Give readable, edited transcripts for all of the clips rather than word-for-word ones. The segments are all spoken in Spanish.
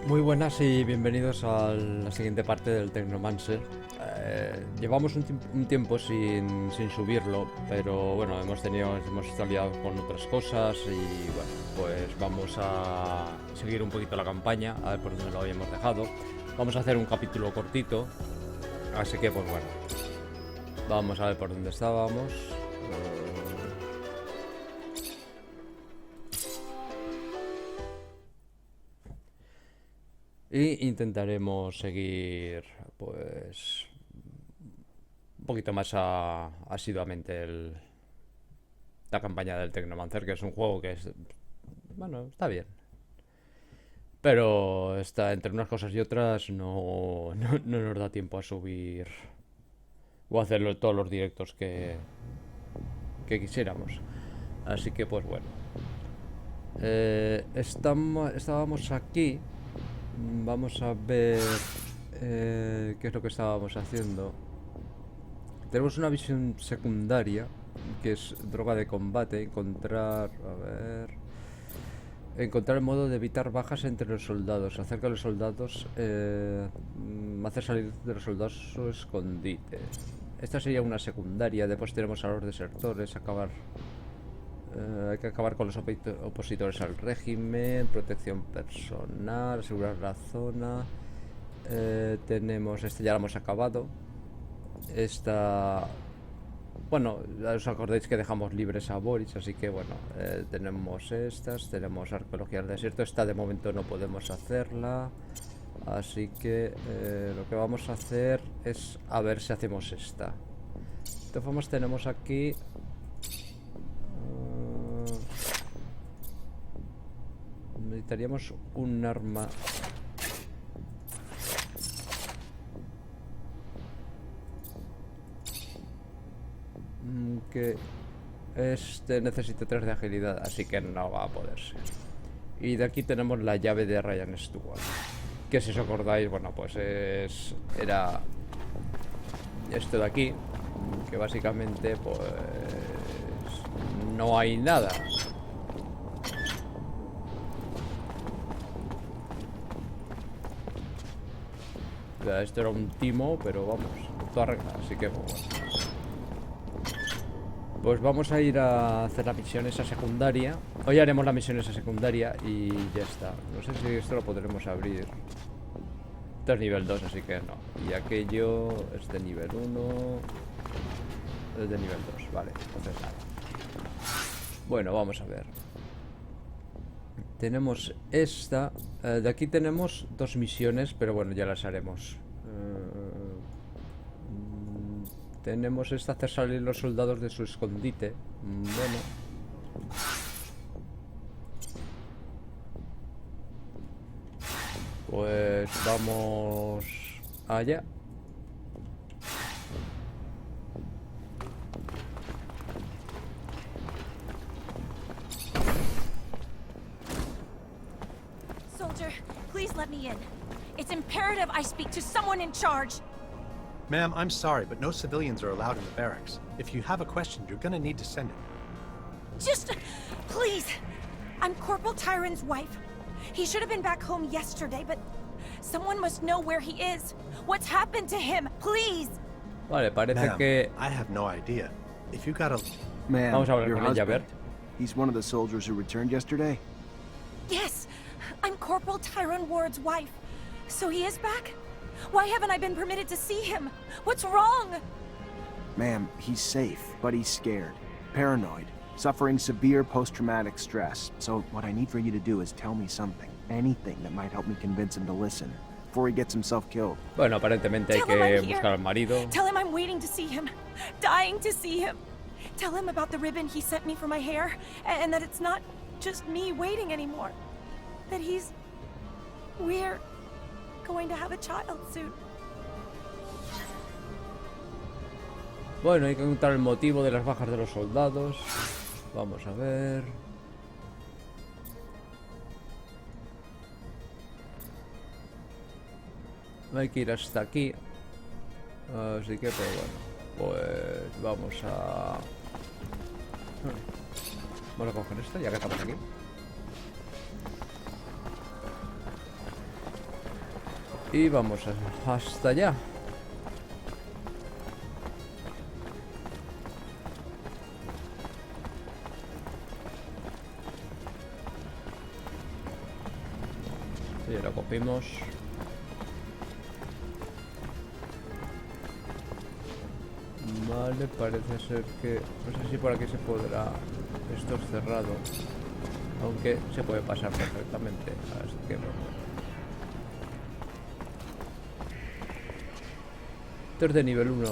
Muy buenas y bienvenidos a la siguiente parte del Technomancer. Llevamos un tiempo sin subirlo, pero bueno, hemos estado liados con otras cosas y bueno, pues vamos a seguir un poquito la campaña, a ver por dónde lo habíamos dejado. Vamos a hacer un capítulo cortito, así que pues bueno, vamos a ver por dónde estábamos. Y intentaremos seguir, pues, un poquito más asiduamente la campaña del Technomancer, que es un juego que es, bueno, está bien. Pero está entre unas cosas y otras no nos da tiempo a subir o a hacerlo todos los directos que quisiéramos. Así que pues bueno. Estábamos aquí. Vamos a ver qué es lo que estábamos haciendo. Tenemos una misión secundaria que es droga de combate. Encontrar el modo de evitar bajas entre los soldados. Hacer que los soldados hacer salir de los soldados su escondite. Esta sería una secundaria. Después tenemos a los desertores. Hay que acabar con los opositores al régimen, protección personal, asegurar la zona. Tenemos ya lo hemos acabado. Esta, bueno, os acordáis que dejamos libres a Boris, así que bueno, tenemos tenemos arqueología del desierto. Esta de momento no podemos hacerla, así que lo que vamos a hacer es a ver si hacemos esta. De todas formas tenemos aquí necesitaríamos un arma. Que necesita 3 de agilidad, así que no va a poder ser. Y de aquí tenemos la llave de Ryan Stewart, que si os acordáis, bueno, pues era esto de aquí, que básicamente pues no hay nada. Esto era un timo, pero vamos, todo arreglado, así que pues, bueno. Pues vamos a ir a hacer la misión esa secundaria. Hoy haremos la misión esa secundaria y ya está. No sé si esto lo podremos abrir. Esto es nivel 2, así que no. Y aquello es de nivel 1. Es de nivel 2, vale, entonces nada. Bueno, vamos a ver. Tenemos esta. De aquí tenemos 2 misiones, pero bueno, ya las haremos. Tenemos esta, hacer salir los soldados de su escondite. Bueno. Pues vamos allá. Soldier, please let me in. It's imperative I speak to someone in charge. Ma'am, I'm sorry, but no civilians are allowed in the barracks. If you have a question, you're gonna need to send it. Just, please. I'm Corporal Tyron's wife. He should have been back home yesterday, but someone must know where he is. What's happened to him? Please. Vale, parece que I have no idea. If you got a... Ma'am, vamos a hablar your con ella, a ver. husband. He's one of the soldiers who returned yesterday? Yes, I'm Corporal Tyron Ward's wife. So he is back? Why haven't I been permitted to see him? What's wrong? Ma'am, he's safe, but he's scared. Paranoid. Suffering severe post-traumatic stress. So what I need for you to do is tell me something. Anything that might help me convince him to listen. Before he gets himself killed. Bueno, aparentemente hay que buscar al marido. Tell him I'm waiting to see him. Dying to see him. Tell him about the ribbon he sent me for my hair. And that it's not just me waiting anymore. That we're going to have a child soon. Bueno, hay que encontrar el motivo de las bajas de los soldados. Vamos a ver. Hay que ir hasta aquí. Así que, pues bueno. Pues vamos a... Vamos a coger esto, ya que estamos aquí. Y vamos hasta allá. Sí, lo cogimos. Vale, parece ser que... No sé si por aquí se podrá... Esto es cerrado. Aunque se puede pasar perfectamente. Así que bueno. Esto es de nivel 1.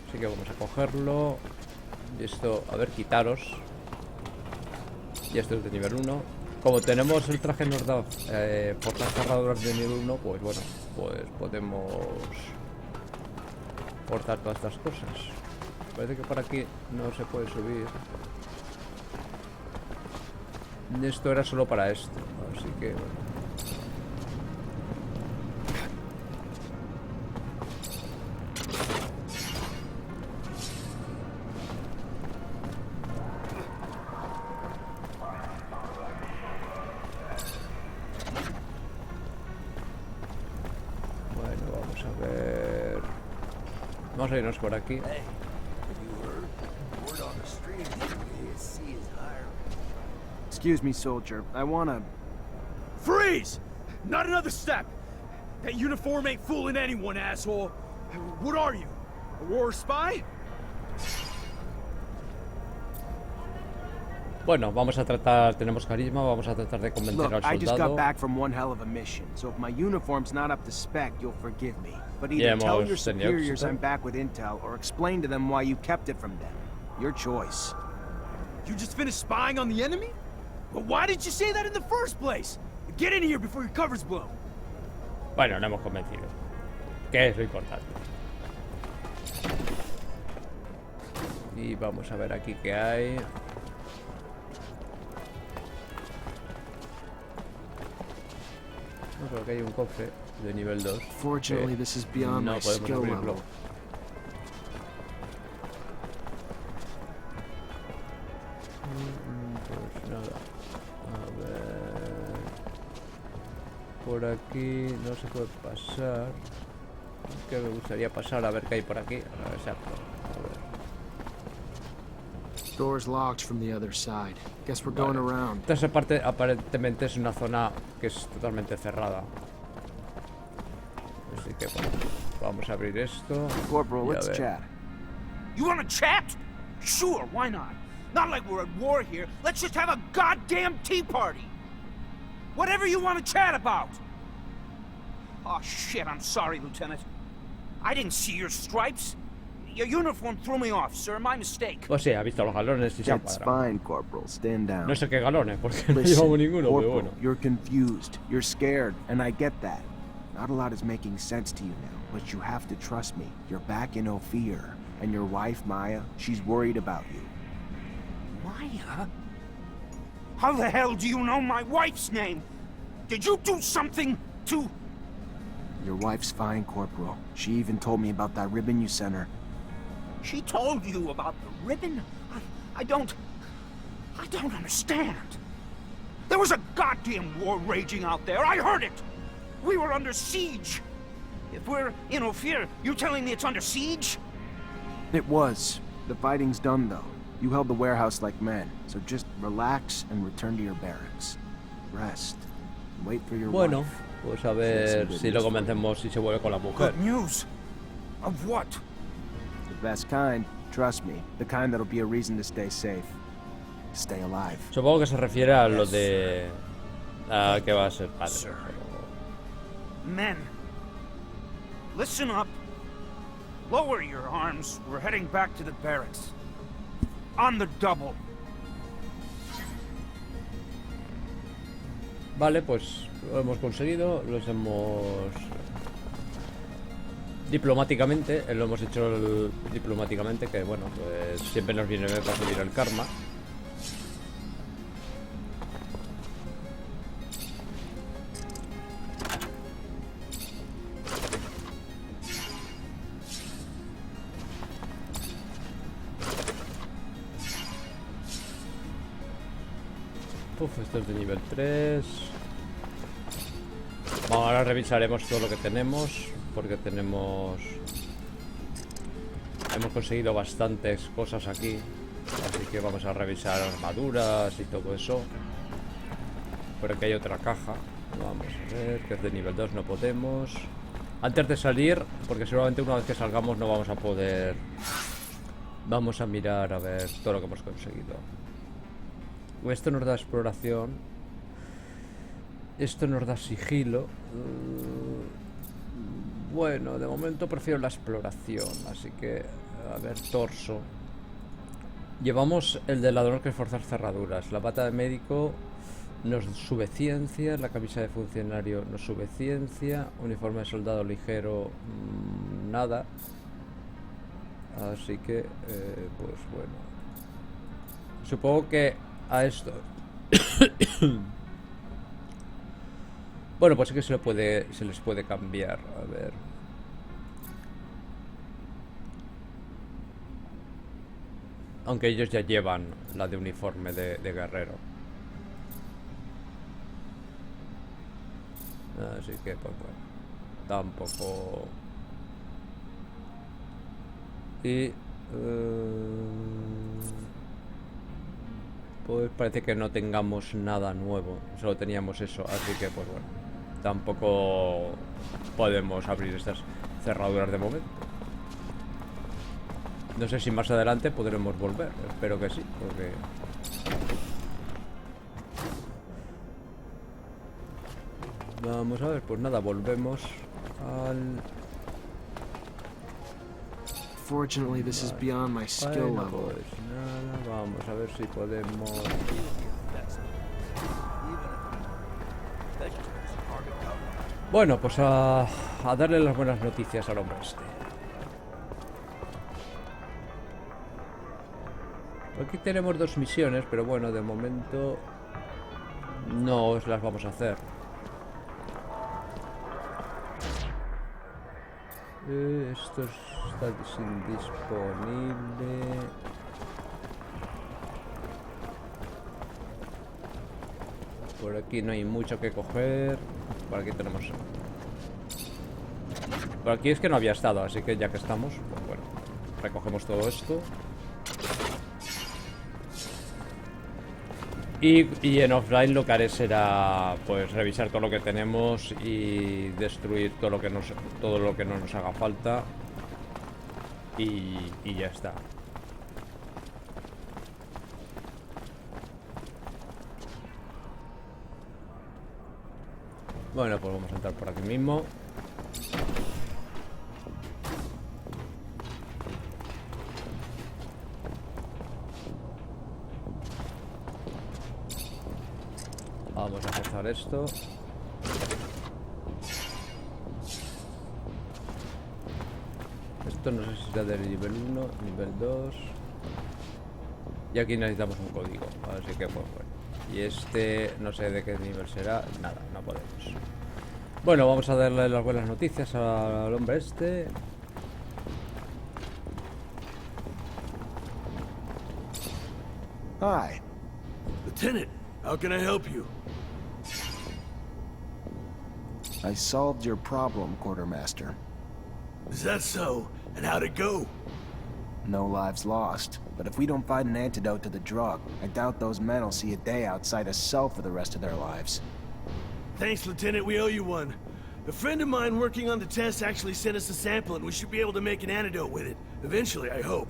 Así que vamos a cogerlo. Y esto, a ver, quitaros. Y esto es de nivel 1. Como tenemos el traje nos da por las cerraduras de nivel 1, pues bueno, pues podemos portar todas estas cosas. Parece que por aquí no se puede subir. Esto era solo para esto, así que bueno. Bueno, vamos a ver. Vamos a irnos por aquí. Excuse me, soldier. I wanna... Freeze! Not another step! That uniform ain't fooling anyone, asshole! What are you? A war spy? Bueno, vamos a tratar, tenemos carisma, vamos a tratar de convencer Look, al I just got soldado. back from one hell of a mission, so if my uniform's not up to spec, you'll forgive me. But either Yeah, tell hemos your tenido superiors éxito. I'm back with intel, or explain to them why you kept it from them. Your choice. You just finished spying on the enemy? But why did you say that in the first place? Get in here before your cover's blown. Bueno, no hemos convencido. Que es lo importante. Y vamos a ver aquí qué hay. No, creo que hay un cofre de nivel 2. Fortunately, this is beyond no my podemos skill abrirlo. level. Pues nada. A ver. Por aquí no se puede pasar. Que me gustaría pasar a ver qué hay por aquí. Exacto. A ver. Door's locked from the other side. Guess we're going around. Esta parte aparentemente es una zona que es totalmente cerrada. Así que bueno, vamos a abrir esto. Corporal, y a let's ver. chat. You wanna chat? Sure, why not? Not like we're at war here. Let's just have a goddamn tea party. Whatever you want to chat about. Oh shit, I'm sorry, Lieutenant. I didn't see your stripes. Your uniform threw me off, sir. My mistake. Pues sí, ha visto los galones y se ha That's cuadrado. fine, Corporal. Stand down. No sé qué galones, porque no Listen, llevamos ninguno, pero Corporal, bueno. you're confused. You're scared, and I get that. Not a lot is making sense to you now, but you have to trust me. You're back in Ophir, and your wife, Maya, she's worried about you. Maya? How the hell do you know my wife's name? Did you do something to... Your wife's fine, Corporal. She even told me about that ribbon you sent her. She told you about the ribbon? I don't understand. There was a goddamn war raging out there. I heard it. We were under siege. If we're in Ophir, you telling me it's under siege? It was. The fighting's done, though. You held the warehouse like men, so just relax and return to your barracks. Rest. And wait for your Bueno, wife. pues a ver si lo convencemos si se vuelve con la mujer. Good news. Of what? The best kind. Trust me. The kind that'll be a reason to stay safe. Stay alive. Supongo que se refiere a lo de... a que va a ser padre. Sir. pero- Men, listen up. Lower your arms. We're heading back to the barracks. On the double. Vale, pues lo hemos conseguido, los hemos... Diplomáticamente, lo hemos hecho diplomáticamente, que bueno, pues siempre nos viene bien para subir el karma. Uf, esto es de nivel 3. Bueno, ahora revisaremos todo lo que tenemos, porque hemos conseguido bastantes cosas aquí, así que vamos a revisar armaduras y todo eso. Por aquí hay otra caja, vamos a ver, que es de nivel 2, no podemos. Antes de salir, porque seguramente una vez que salgamos no vamos a poder. Vamos a mirar a ver todo lo que hemos conseguido. Esto nos da exploración. Esto nos da sigilo. Bueno, de momento prefiero la exploración. Así que, a ver, torso. Llevamos el de ladrón, que es forzar cerraduras. La bata de médico nos sube ciencia. La camisa de funcionario nos sube ciencia. Uniforme de soldado ligero, nada. Así que, pues bueno. Supongo que a esto... Bueno, pues sí que se les puede cambiar. A ver. Aunque ellos ya llevan la de uniforme de guerrero. Así que, pues bueno. Tampoco... Y... pues parece que no tengamos nada nuevo. Solo teníamos eso, así que pues bueno. Tampoco podemos abrir estas cerraduras de momento. No sé si más adelante podremos volver. Espero que sí, porque... Vamos a ver, pues nada, volvemos al... Fortunately, this is beyond my skill Bueno, level. pues nada, vamos a ver si podemos... Bueno, pues a darle las buenas noticias al hombre este. Aquí tenemos 2 misiones, pero bueno, de momento no os las vamos a hacer. Esto está indisponible. Por aquí no hay mucho que coger. Por aquí tenemos... Por aquí es que no había estado, así que ya que estamos, pues bueno, recogemos todo esto. Y en offline lo que haré será pues revisar todo lo que tenemos y destruir todo lo que no nos haga falta. Y ya está. Bueno, pues vamos a entrar por aquí mismo. Vamos a forzar esto. Esto no sé si será del nivel 1, nivel 2. Y aquí necesitamos un código, así que pues bueno. Y este no sé de qué nivel será. Nada, no podemos. Bueno, vamos a darle las buenas noticias al hombre este. Hi. Lieutenant, how can I help you? I solved your problem, Quartermaster. Is that so? And how'd it go? No lives lost. But if we don't find an antidote to the drug, I doubt those men will see a day outside a cell for the rest of their lives. Thanks, Lieutenant, we owe you one. A friend of mine working on the test actually sent us a sample and we should be able to make an antidote with it. Eventually, I hope.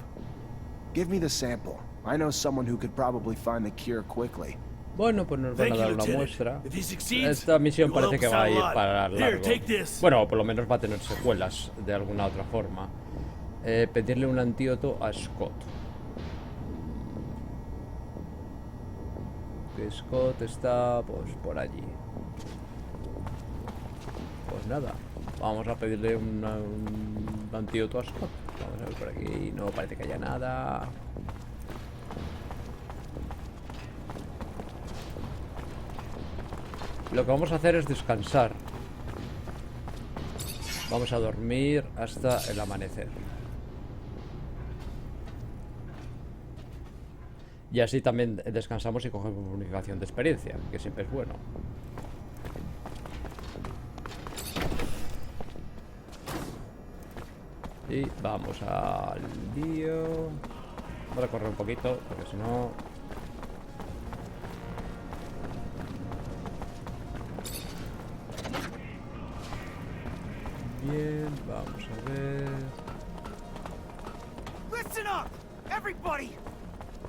Give me the sample. I know someone who could probably find the cure quickly. Bueno, pues nos van a Thank you, dar una Lieutenant. muestra. If he succeeds, Esta misión it will parece que help va a us ir out a lot. para Here, largo. take this. Bueno, por lo menos va a tener secuelas de alguna otra forma. Pedirle un antídoto a Scott. Que Scott está pues por allí. Pues nada, vamos a pedirle un antídoto a Scott. Vamos a ver por aquí, no parece que haya nada. Lo que vamos a hacer es descansar. Vamos a dormir hasta el amanecer. Y así también descansamos y cogemos bonificación de experiencia, que siempre es bueno. Y vamos al lío. Voy a correr un poquito, porque si no... Bien, vamos a ver... Listen up! Everybody!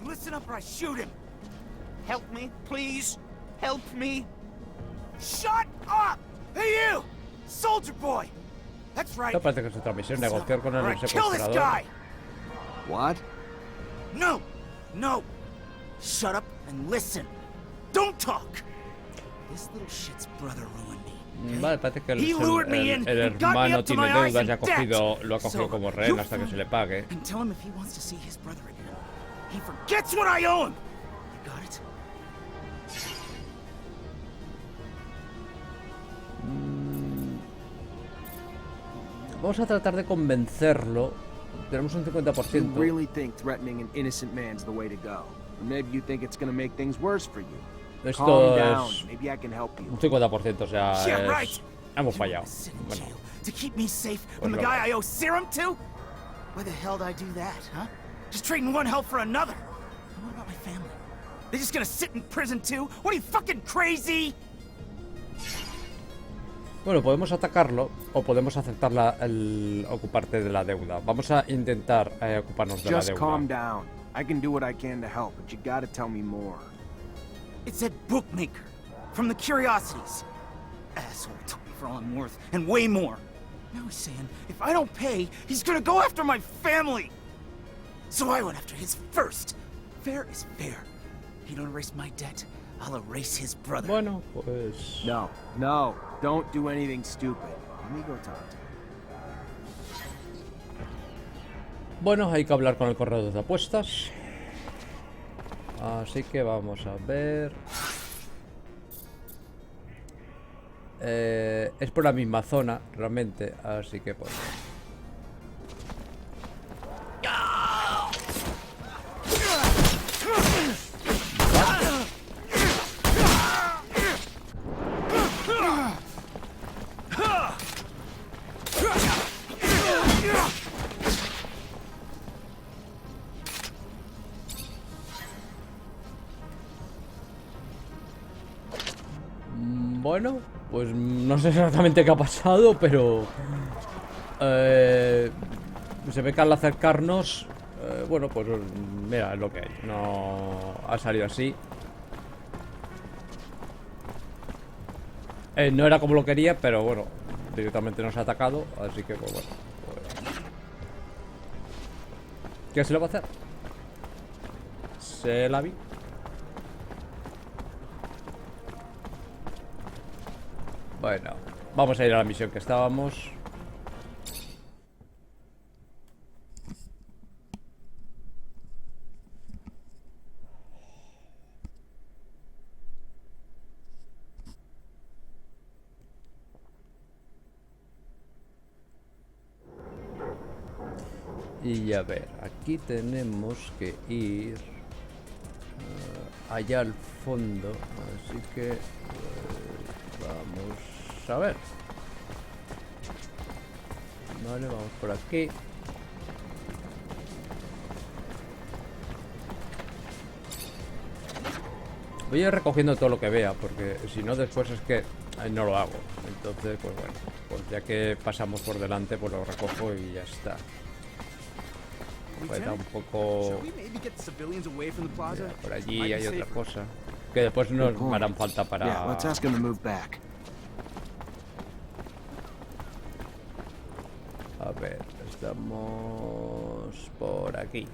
Listen up or I shoot him! Help me, please! Help me! Shut up! Hey you! Soldier boy! That's right! Esta parece que es otra misión, negociar con el Alright, kill this secuestrador. guy! What? No! No! Shut up and listen! Don't talk! This little shit's brother ruined me. Vale, parece que He lured me in, el got me hermano up to tiene my eyes deudas y in lo ha cogido So, como rehén you hasta que fool se le pague. And tell him if he wants to see his brother again, he forgets what I owe him! You got it? Vamos a tratar de convencerlo. Tenemos un You 50%. really think threatening an innocent man's the way to go? Or maybe you think it's gonna make things worse for you? Esto Calm down. es Maybe I can help you. un 50%, o sea, Yeah, es... right. hemos You fallado. wanna sit in Bueno, jail to keep me safe Pues from the lo guy hago. I owe serum to? Why the hell did I do that, huh? Just trading one hell for another. And what about my family? They just gonna sit in prison too? What are you, fucking crazy? bueno, podemos atacarlo o podemos aceptar el ocuparte de la deuda. Vamos a intentar ocuparnos de la Just calm deuda. down. I can do what I can to help, but you gotta tell me more. It's that bookmaker from the Curiosities. Asshole took me for all I'm worth and way more. Now he's saying if I don't pay, he's gonna go after my family. So I went after his first. Fair is fair. If you don't erase my debt, I'll erase his brother. Bueno, pues... No, no, don't do anything stupid. Let me go talk to him. Bueno, hay que hablar con el corredor de apuestas. Así que vamos a ver... es por la misma zona, realmente. Así que pues... Bueno, pues no sé exactamente qué ha pasado, pero... se ve que al acercarnos... bueno, pues mira, es lo que hay. No ha salido así. No era como lo quería, pero bueno, directamente nos ha atacado, así que pues bueno. Pues... ¿qué se le va a hacer? Se la vi. Bueno, vamos a ir a la misión que estábamos. Y a ver, aquí tenemos que ir allá al fondo, así que vamos a ver. Vale, vamos por aquí. Voy a ir recogiendo todo lo que vea, porque si no después es que no lo hago. Entonces, pues bueno, pues ya que pasamos por delante, pues lo recojo y ya está. Pues da un poco... Mira, por allí hay otra cosa que después nos harán falta para... Yeah, let's ask him to move back. A ver, estamos por aquí.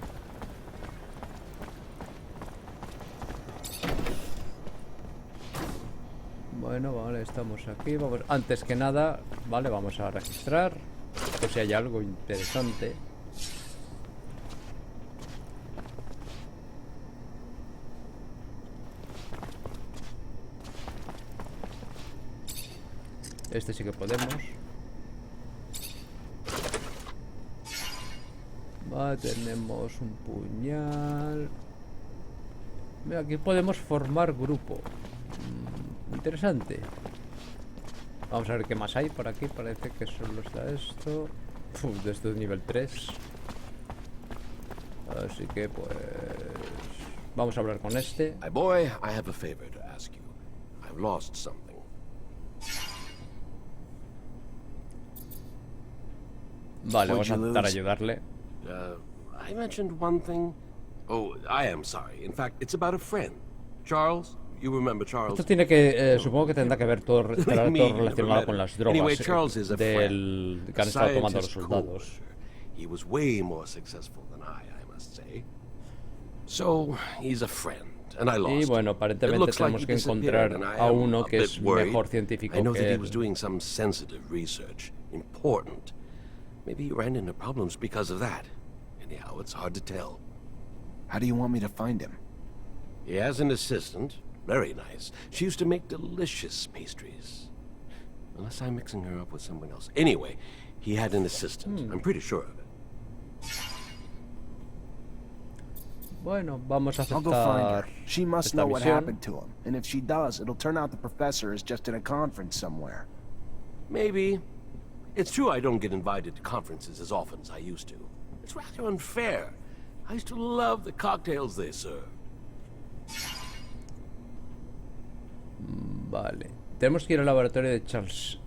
Bueno, vale, estamos aquí. Vamos, antes que nada, vale, vamos a registrar por si hay algo interesante. Este sí que podemos. Vale, tenemos un puñal. Mira, aquí podemos formar grupo. Interesante. Vamos a ver qué más hay por aquí. Parece que solo está esto. De esto es nivel 3. Así que pues... vamos a hablar con este. My boy, I have a favor to ask you. I've lost something. Vale, vamos a intentar ayudarle. I mentioned one thing. Oh, I am sorry. In fact, it's about a friend. Charles, you remember Charles? Esto tiene que, supongo que tendrá que ver todo, estará todo relacionado con las drogas Anyway, Charles is a del que han estado tomando los scientist soldados. coder. He was way more successful than I must say. So, he's a friend, and I lost Y bueno, him. It aparentemente looks like tenemos he que disappeared, encontrar and I a am uno a que bit es worried. mejor científico I know that que he él. was doing some sensitive research, important. Maybe he ran into problems because of that. Anyhow, it's hard to tell. How do you want me to find him? He has an assistant, very nice. She used to make delicious pastries. Unless I'm mixing her up with someone else. Anyway, he had an assistant. I'm pretty sure of it. Bueno, vamos a I'll go find aceptar her. She must esta know what misión. happened to him. And if she does, it'll turn out the professor is just in a conference somewhere. Maybe. It's true I don't get invited to conferences as often as I used to. It's rather unfair. I used to love the cocktails they serve. Vale. Tenemos que ir al laboratorio de Charles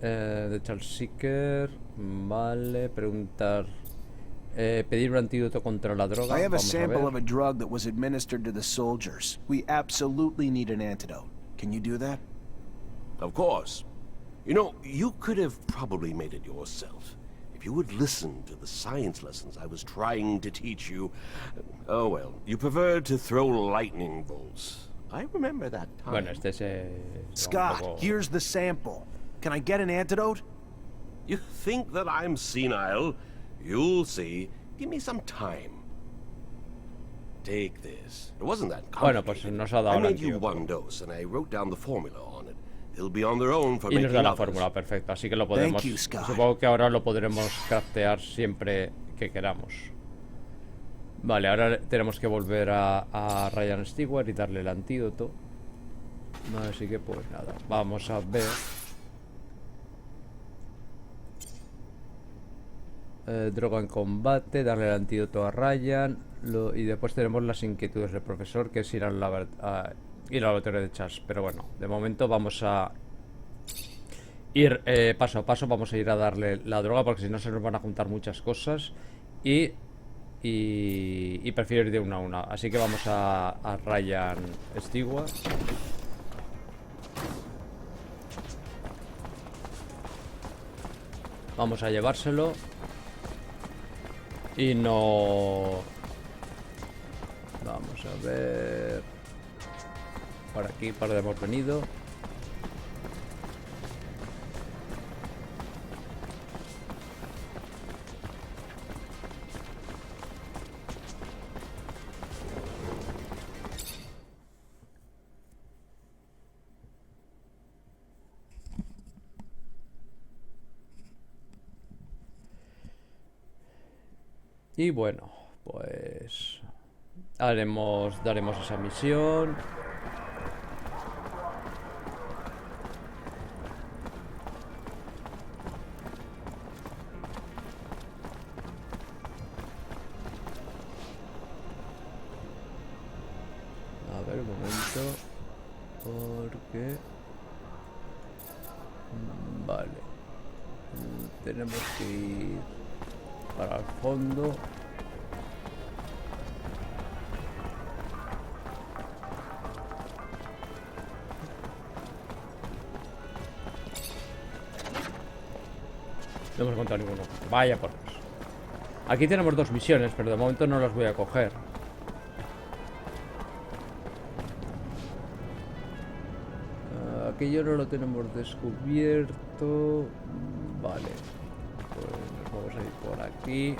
Seeker. Vale, preguntar. Pedir un antídoto contra la droga. I have a Vamos a sample ver. of a drug that was administered to the soldiers. We absolutely need an antidote. Can you do that? Of course. You know, you could have probably made it yourself. If you would listen to the science lessons I was trying to teach you. Oh well, you preferred to throw lightning bolts. I remember that time. Bueno, este se... Scott, poco... here's the sample. Can I get an antidote? You think that I'm senile? You'll see. Give me some time. Take this. It wasn't that Bueno, complicated. pues nos ha dado I el made you antídoto. one dose, and I wrote down the formula on it. They'll be on their own for Y nos making da la others. fórmula, perfecto. Así que lo podemos... you, Scott. Supongo que ahora lo podremos craftear siempre que queramos. Vale, ahora tenemos que volver a Ryan Stewart y darle el antídoto. Así que pues nada, vamos a ver. Droga en combate, darle el antídoto a Ryan. Y después tenemos las inquietudes del profesor, que es ir al laboratorio de Charles. Pero bueno, de momento vamos a ir paso a paso. Vamos a ir a darle la droga, porque si no se nos van a juntar muchas cosas. Y prefiero ir de una a una. Así que vamos a Ryan Stewart. Vamos a llevárselo. Y no... Vamos a ver... Por aquí, para donde hemos venido. Y bueno, pues daremos esa misión. A ver, un momento. Porque... Vale. Tenemos que ir para el fondo. No hemos encontrado ninguno. Vaya por Dios. Aquí tenemos dos misiones, pero de momento no las voy a coger. Aquello no lo tenemos descubierto. Vale. Pues nos vamos a ir por aquí.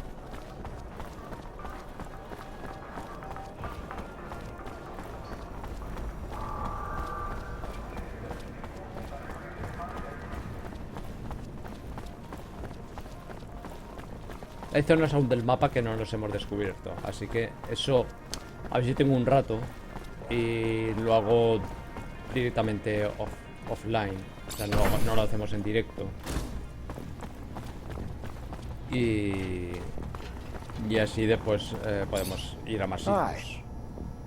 Hay zonas aún del mapa que no los hemos descubierto. Así que eso... A ver si tengo un rato. y lo hago directamente offline, o sea, no lo hacemos en directo. Y así después podemos ir a más sitios.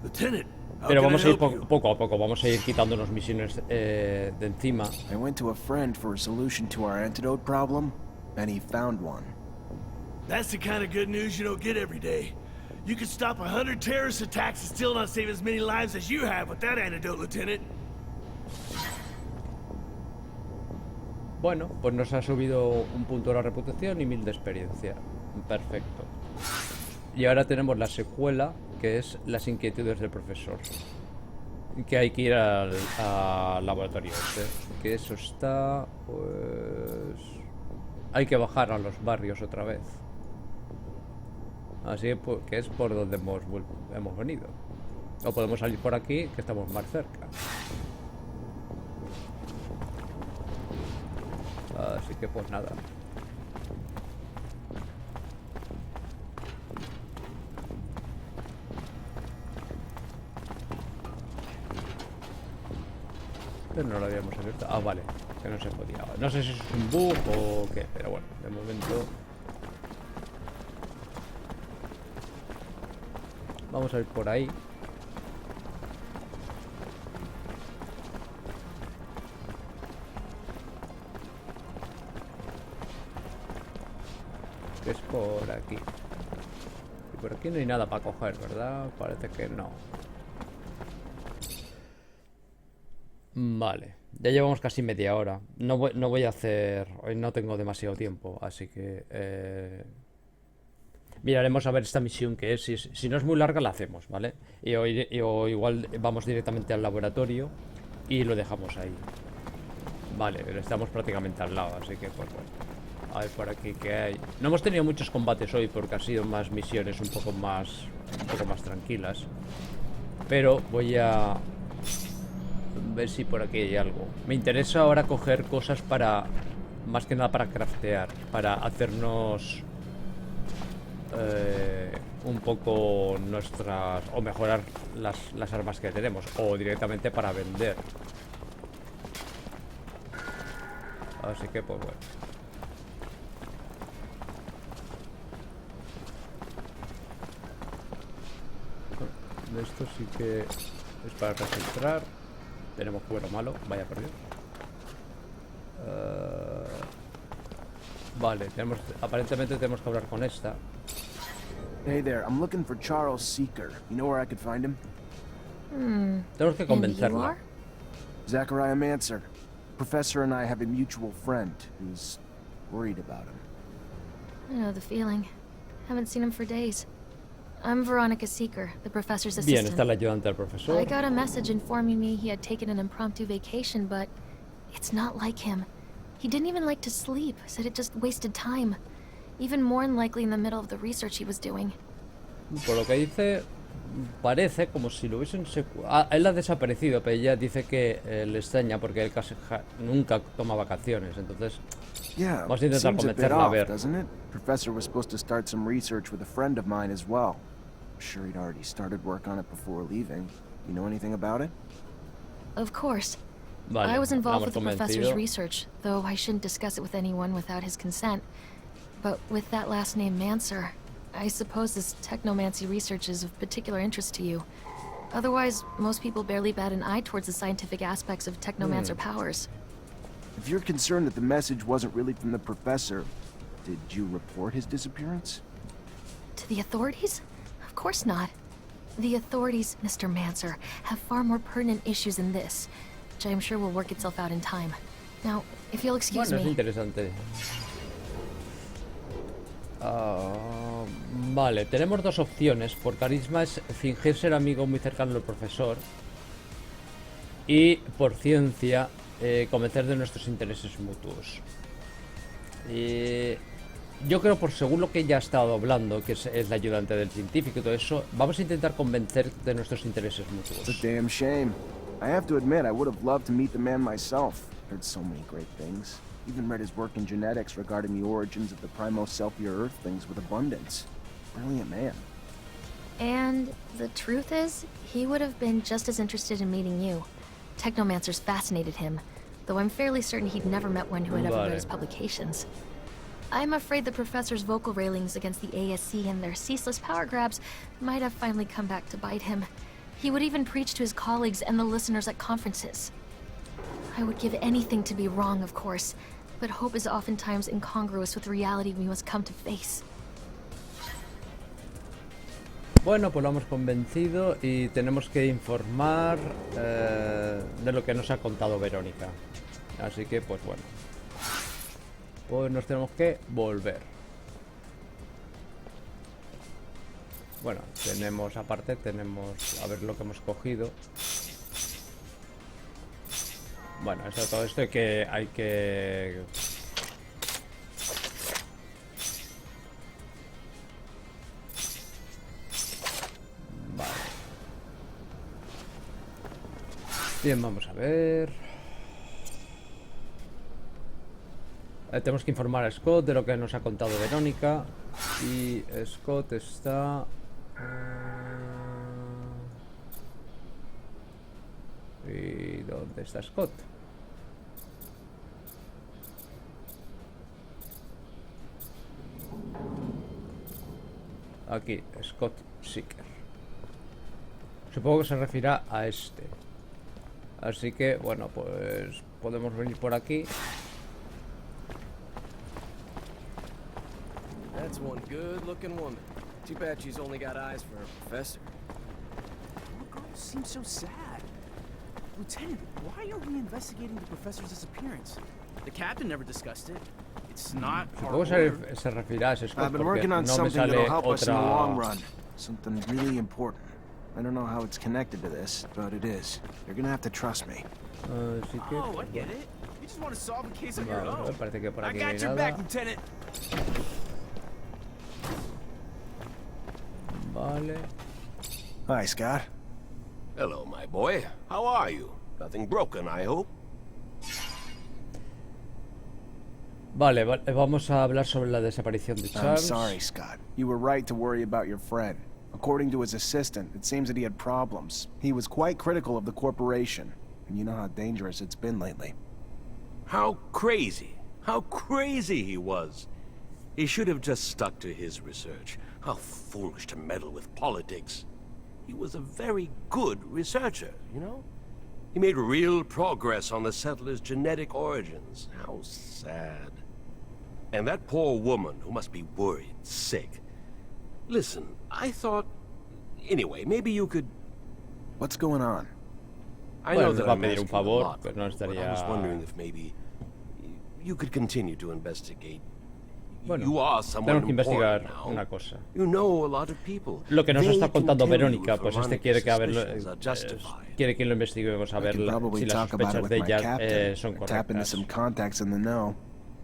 Lieutenant, how Pero can I vamos a ir help you? poco a poco, vamos a ir quitándonos misiones de encima. I went to a friend for a solution to our antidote problem, and he found one. That's the kind of good news you don't get every day. You could stop 100 terrorist attacks and still not save as many lives as you have with that antidote, Lieutenant. Bueno, pues nos ha subido un punto de la reputación y 1000 de experiencia. Perfecto. Y ahora tenemos la secuela, que es las inquietudes del profesor. Que hay que ir al laboratorio este. Que eso está... pues... hay que bajar a los barrios otra vez. Así que es por donde hemos venido. O podemos salir por aquí, que estamos más cerca. Así que pues nada. Pero no lo habíamos abierto. Ah, vale, que no se podía. No sé si es un bug o qué, pero bueno, de momento vamos a ir por ahí. Que es por aquí. Y por aquí no hay nada para coger, ¿verdad? Parece que no. Vale, ya llevamos casi media hora. No voy a hacer... Hoy no tengo demasiado tiempo, así que... miraremos a ver esta misión que es. Si no es muy larga la hacemos, ¿vale? O igual vamos directamente al laboratorio y lo dejamos ahí. Vale, pero estamos prácticamente al lado, así que pues bueno. A ver por aquí qué hay. No hemos tenido muchos combates hoy porque han sido más misiones un poco más tranquilas. Pero voy a ver si por aquí hay algo. Me interesa ahora coger cosas para... más que nada para craftear. Para hacernos... un poco nuestras... o mejorar las armas que tenemos. O directamente para vender. Así que pues bueno. Esto sí que es para registrar. Tenemos bueno o malo. Vaya por Dios. Vale, aparentemente tenemos que hablar con esta. Hey there, I'm looking for Charles Seeker. You know where I could find him? Tenemos que And you convencerla. are? Zachariah Mancer. Professor and I have a mutual friend who's worried about him. I know the feeling. Haven't seen him for days. I'm Veronica Seeker, the professor's Bien, assistant. está la ayudante del profesor. I got a message informing me he had taken an impromptu vacation, but it's not like him. He didn't even like to sleep, said it just wasted time. Even more unlikely in the middle of the research he was doing. Por lo que dice, parece como si lo hubiesen él ha desaparecido, pero ella dice que le extraña porque él casi nunca toma vacaciones, entonces Yeah, vamos a intentar seems a bit convencerla a off, ver. doesn't it? Professor was supposed to start some research with a friend of mine as well. I'm sure he'd already started work on it before leaving. You know anything about it? Of course. Vale, I was la involved hemos with the professor's convencido. research, though I shouldn't discuss it with anyone without his consent. But with that last name, Mancer, I suppose this technomancy research is of particular interest to you. Otherwise, most people barely bat an eye towards the scientific aspects of technomancer powers. If you're concerned that the message wasn't really from the professor, did you report his disappearance? To the authorities? Of course not. The authorities, Mr. Mancer, have far more pertinent issues than this, which I'm sure will work itself out in time. Now, if you'll excuse Bueno, es me. interesante. Vale, tenemos dos opciones. Por carisma es fingir ser amigo muy cercano del profesor. Y por ciencia, convencer de nuestros intereses mutuos. Yo creo, por según lo que ella ha estado hablando, que es la ayudante del científico y todo eso, vamos a intentar convencer de nuestros intereses It's a mutuos. damn shame. I have to admit, I would have loved to meet the man myself. Heard so many great things. Even read his work in genetics regarding the origins of the primo-selfia Earthlings with abundance. Brilliant man. And the truth is, he would have been just as interested in meeting you. Technomancers fascinated him, though I'm fairly certain he'd never met one who had ever read his publications. I'm afraid the professor's vocal railings against the ASC and their ceaseless power grabs might have finally come back to bite him. He would even preach to his colleagues and the listeners at conferences. I would give anything to be wrong, of course, but hope is oftentimes incongruous with the reality we must come to face. Bueno, pues lo hemos convencido y tenemos que informar de lo que nos ha contado Verónica. Así que, pues bueno. Pues nos tenemos que volver. Bueno, tenemos aparte, a ver lo que hemos cogido. Bueno, todo esto hay que... Vale. Bien, vamos a ver. Tenemos que informar a Scott de lo que nos ha contado Verónica. Y Scott está... ¿Y dónde está Scott? Aquí, Scott Seeker. Supongo que se refiere a este. Así que, bueno, pues podemos venir por aquí. That's one good-looking woman. Too bad she's only got eyes for a professor. You girls seem so sad. Lieutenant, why are we investigating the professor's disappearance? The captain never discussed it. It's not our Supongo order. que se refiere a ese Scott. I've been porque working on no me something that'll sale help us in the long otra... run. Something really important. I don't know how it's connected to this, but it is. You're gonna have to trust me. Así que... Oh, I get it. You just want to solve a case on your Vamos a ver, own. parece que por I aquí no hay got your nada. back, Lieutenant. Vale. Hi, Scott. Hello, my boy. How are you? Nothing broken, I hope. Vale, vamos a hablar sobre la desaparición de I'm Charles. sorry, Scott. You were right to worry about your friend. According to his assistant, it seems that he had problems. He was quite critical of the corporation, and you know how dangerous it's been lately. How crazy he was. He should have just stuck to his research. How foolish to meddle with politics. He was a very good researcher, you know? He made real progress on the settlers' genetic origins. How sad. And that poor woman who must be worried, sick. Listen, I thought... Anyway, maybe you could... What's going on? I Bueno, know te that va a I'm pedir un asking a favor, lot pero no from you, but I estaría... was wondering if maybe you could continue to investigate. Bueno, You are someone tenemos que investigar important now. una cosa. You know a lot of people. Lo que nos They está can contando tell you Verónica, if pues este Veronica's quiere que suspicions are justified. quiere que lo investiguemos a I ver could probably si las talk about it sospechas with de my ella captain. son Tap into correctas. some contacts in the know.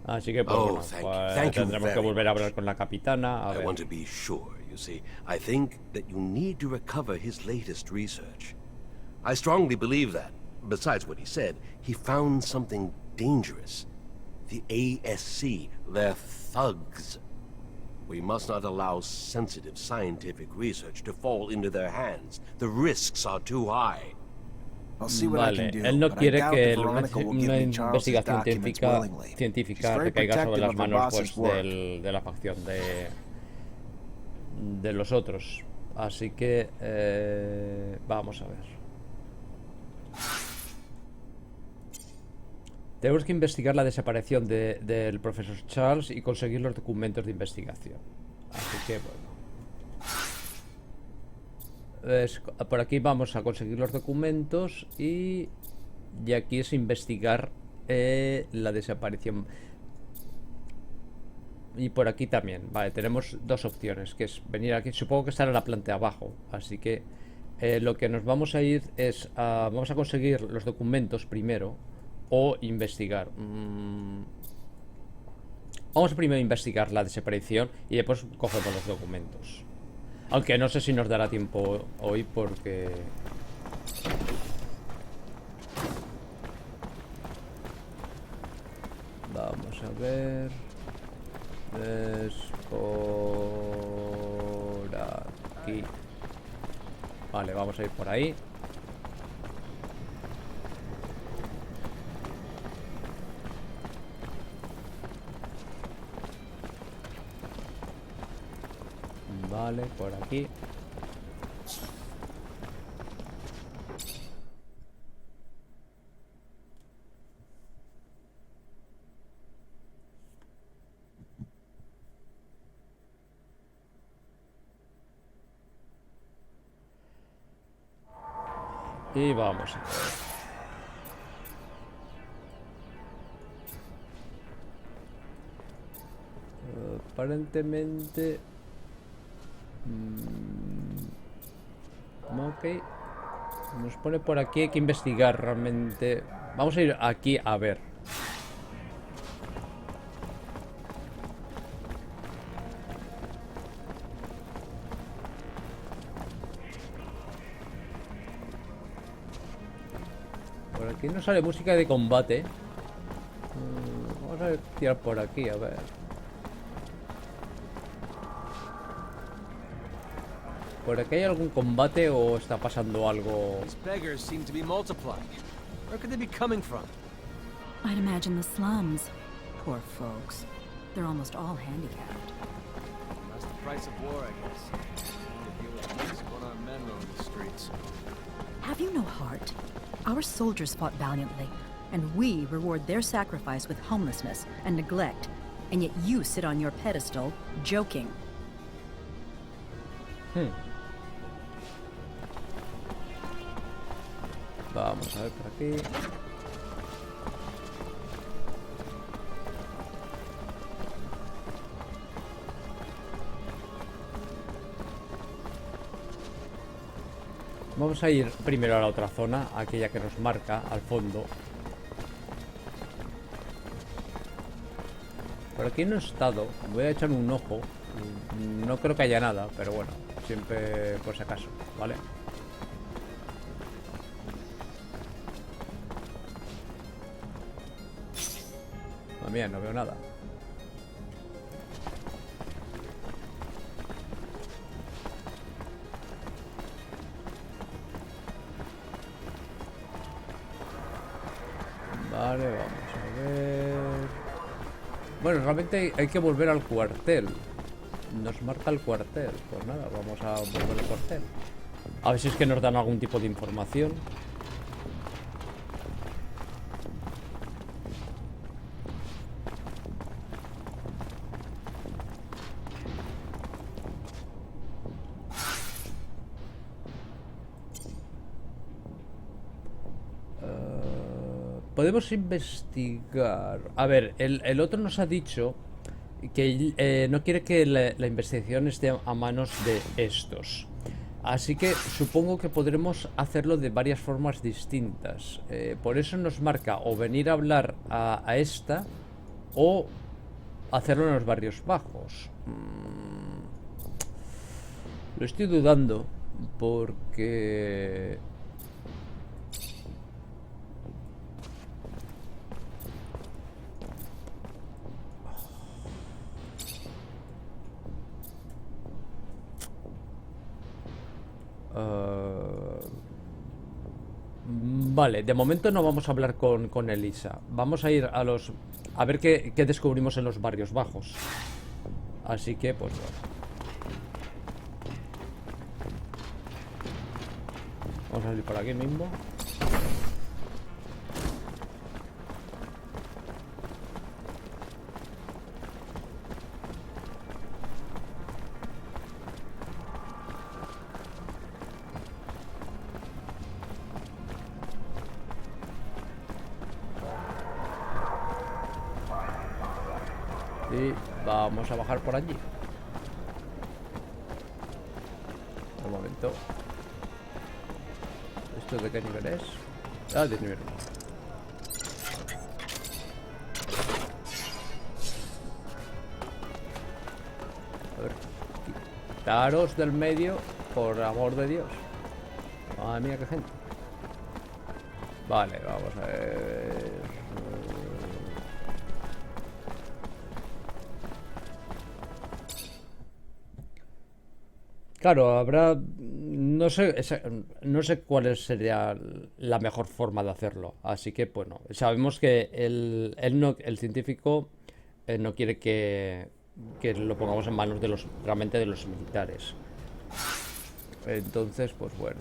Así que, pues, Oh, bueno, thank pues you tendremos que very volver a much. hablar con la capitana. A I ver. want to be sure, you see. I think that you need to recover his latest research. I strongly believe that, besides what he said, he found something dangerous. The ASC, they're thugs. We must not allow sensitive scientific research to fall into their hands. The risks are too high. I'll see what I Vale, can do, él no but I quiere doubt que that Veronica will give una me Charles's investigación documents científica, willingly. She's científica very recaiga sobre protective las of her manos boss's pues, work. de la facción de los otros. Así que vamos a ver. Tenemos que investigar la desaparición del profesor Charles y conseguir los documentos de investigación. Así que bueno. Por aquí vamos a conseguir los documentos y aquí es investigar la desaparición. Y por aquí también. Vale, tenemos dos opciones, que es venir aquí. Supongo que estará en la planta de abajo. Así que lo que nos vamos a ir es vamos a conseguir los documentos primero o investigar. Vamos primero a investigar la desaparición y después cogemos los documentos. Aunque no sé si nos dará tiempo hoy porque... Vamos a ver... Es por aquí. Vale, vamos a ir por ahí. Vale, por aquí. Y vamos. Aparentemente... ok. Nos pone por aquí, hay que investigar realmente. Vamos a ir aquí a ver. Por aquí no sale música de combate. Vamos a tirar por aquí, a ver. ¿Por aquí hay algún combate o está pasando algo? These beggars seem to be multiplying. Where could they be coming from? I'd imagine the slums. Poor folks. They're almost all handicapped. That's the price of war, I guess. To deal with these one-armed men roaming the streets. Have you no heart? Our soldiers fought valiantly, and we reward their sacrifice with homelessness and neglect, and yet you sit on your pedestal, joking. Vamos a ver por aquí. Vamos a ir primero a la otra zona, aquella que nos marca al fondo. Por aquí no he estado, voy a echar un ojo. No creo que haya nada, pero bueno, siempre por si acaso, ¿vale? También no veo nada. Vale, vamos a ver. Bueno, realmente hay que volver al cuartel. Nos marca el cuartel. Pues nada, vamos a volver al cuartel. A ver si es que nos dan algún tipo de información. Podemos investigar. A ver, el otro nos ha dicho que no quiere que la investigación esté a manos de estos. Así que supongo que podremos hacerlo de varias formas distintas. Por eso nos marca o venir a hablar a esta o hacerlo en los barrios bajos. Lo estoy dudando porque... Vale, de momento no vamos a hablar con Elisa. Vamos a ir a los... a ver qué descubrimos en los barrios bajos. Así que, pues bueno. Vamos a salir por aquí mismo. Y vamos a bajar por allí. Un momento. ¿Esto de qué nivel es? Ah, de nivel 1. A ver. Quitaros del medio, por amor de Dios. Madre mía, qué gente. Vale, vamos a ver. Claro, habrá... No sé, no sé cuál sería la mejor forma de hacerlo. Así que, bueno, sabemos que el científico no quiere que lo pongamos en manos de realmente de los militares. Entonces, pues bueno,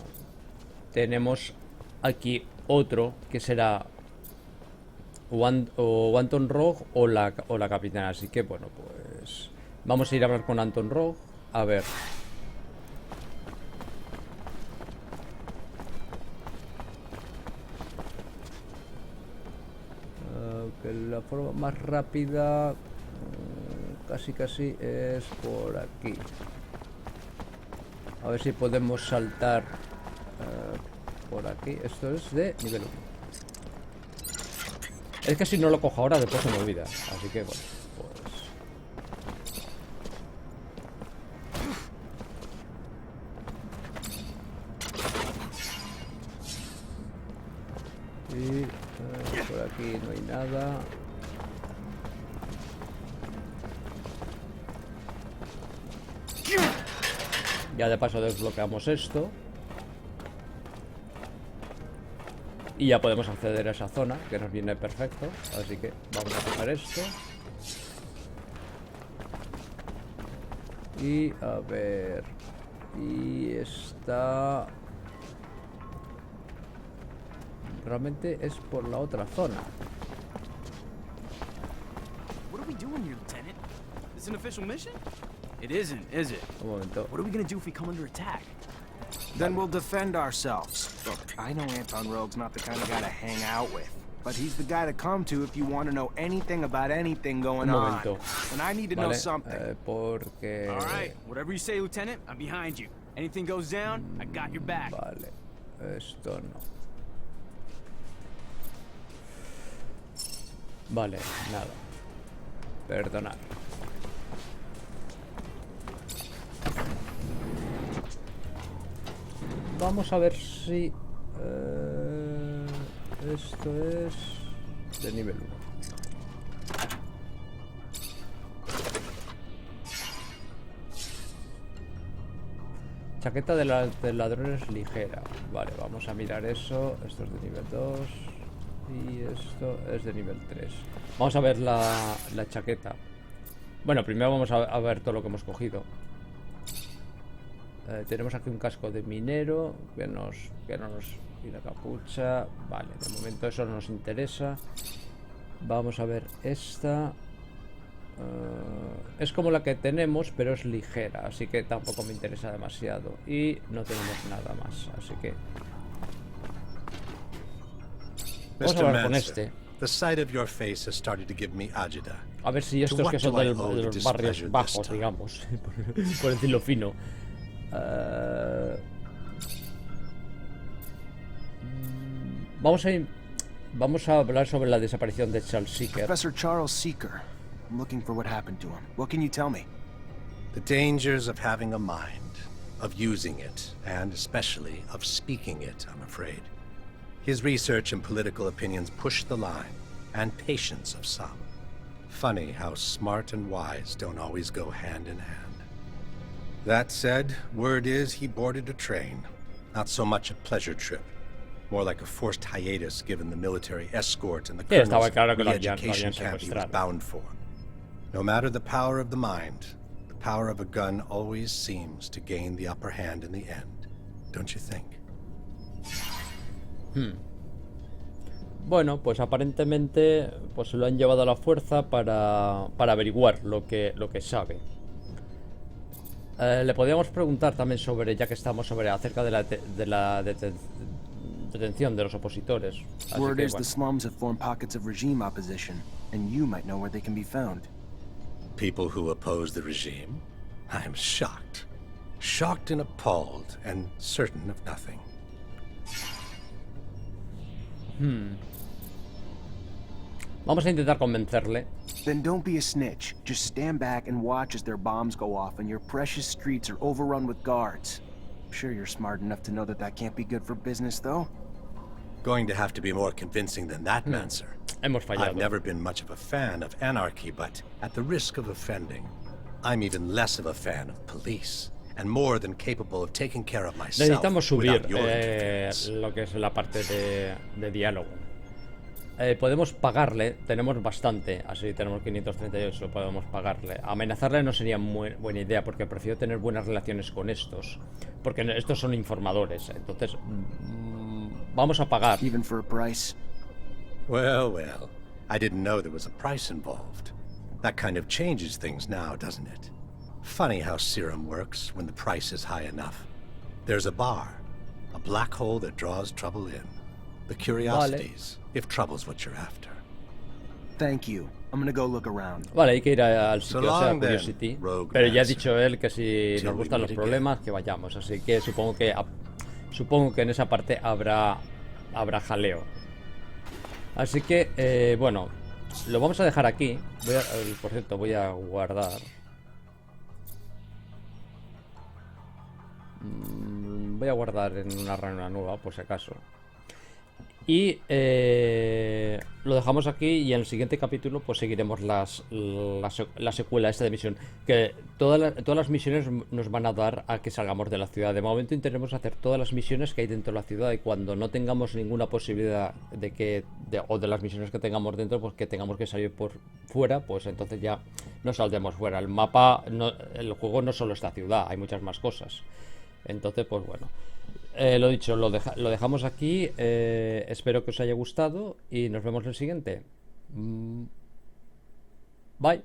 tenemos aquí otro que será o Anton Rojo o la capitana. Así que, bueno, pues vamos a ir a hablar con Anton Rojo. A ver. Que la forma más rápida casi es por aquí. A ver si podemos saltar por aquí. Esto es de nivel 1. Es que si no lo cojo ahora después se me olvida. Así que bueno, pues... Y por aquí no hay nada. Ya de paso desbloqueamos esto. Y ya podemos acceder a esa zona, que nos viene perfecto. Así que vamos a coger esto. Y a ver... Y está... Realmente es por la otra zona. What are we doing here, Lieutenant? This an official mission? It isn't, is it? Un momento. What are we gonna do if we come under attack? Then we'll defend ourselves. Look, I know Anton Rogue's not the kind of guy to hang out with, but he's the guy to come to if you want to know anything about anything going on. And I need to know something. Porque... All right, whatever you say, Lieutenant, I'm behind you. Anything goes down, I got your back. Vale, esto no. Vale, nada. Perdonad. Vamos a ver si... esto es... de nivel 1. Chaqueta de ladrones ligera. Vale, vamos a mirar eso. Esto es de nivel 2. Y esto es de nivel 3. Vamos a ver la chaqueta. Bueno, primero vamos a ver todo lo que hemos cogido. Tenemos aquí un casco de minero que no nos... y la capucha. Vale, de momento eso no nos interesa. Vamos a ver esta. Es como la que tenemos, pero es ligera, así que tampoco me interesa demasiado. Y no tenemos nada más, así que... Vamos a hablar con este. The sight of your face has started to give me agita. A ver si estos que son de los barrios bajos, digamos, por decirlo fino. Vamos a hablar sobre la desaparición de Charles Seeker. Professor Charles Seeker. I'm looking for what happened to him. What can you tell me? The dangers of having a mind, of using it, and especially of speaking it, I'm afraid. His research and political opinions push the line, and patience of some. Funny how smart and wise don't always go hand in hand. That said, word is he boarded a train. Not so much a pleasure trip. More like a forced hiatus given the military escort and the colonel's re-education camp he was bound for. No matter the power of the mind, the power of a gun always seems to gain the upper hand in the end. Don't you think? Bueno, pues aparentemente pues se lo han llevado a la fuerza para averiguar lo que sabe. Le podríamos preguntar también sobre, ya que estamos acerca de la detención de los opositores. Así Word que, is the slums have formed pockets of regime opposition, and you might know where they can be found. People who oppose the regime? I'm shocked. Shocked and appalled, and certain of nothing. Vamos a intentar convencerle. Then don't be a snitch. Just stand back and watch as their bombs go off and your precious streets are overrun with guards. I'm sure you're smart enough to know that that can't be good for business, though. Going to have to be more convincing than that, Mancer. Hemos fallado. I've never been much of a fan of anarchy, but at the risk of offending, I'm even less of a fan of police. and more than capable of taking care of myself Necesitamos subir without your interference. lo que es la parte de diálogo. Podemos pagarle, tenemos bastante, así tenemos 538, podemos pagarle. Amenazarle no sería muy buena idea, porque prefiero tener buenas relaciones con estos, porque estos son informadores. Entonces, vamos a pagar. Even for a price. Well, well, I didn't know there was a price involved. That kind of changes things now, doesn't it? Funny how serum works when the price is high enough. There's a bar, a black hole that draws trouble in. The curiosities, if trouble's what you're after. Thank you. I'm gonna go look around. Vale, hay que ir al So sitio, o sea, long then, Curiosity. rogue Pero ya ha dancer. dicho él que si Till nos we gustan meet los again. problemas, que vayamos. Así que supongo que en esa parte habrá jaleo. Así que, bueno, lo vamos a dejar aquí. Por cierto, voy a guardar. Voy a guardar en una ranura nueva, por si acaso. Y lo dejamos aquí, y en el siguiente capítulo pues seguiremos la secuela esta de misión. Que todas las misiones nos van a dar a que salgamos de la ciudad. De momento intentaremos hacer todas las misiones que hay dentro de la ciudad, y cuando no tengamos ninguna posibilidad o de las misiones que tengamos dentro, pues que tengamos que salir por fuera, pues entonces ya no saldremos fuera. El mapa, el juego no solo esta ciudad, hay muchas más cosas. Entonces, pues bueno. Lo dicho, lo dejamos aquí. Espero que os haya gustado y nos vemos en el siguiente. Bye.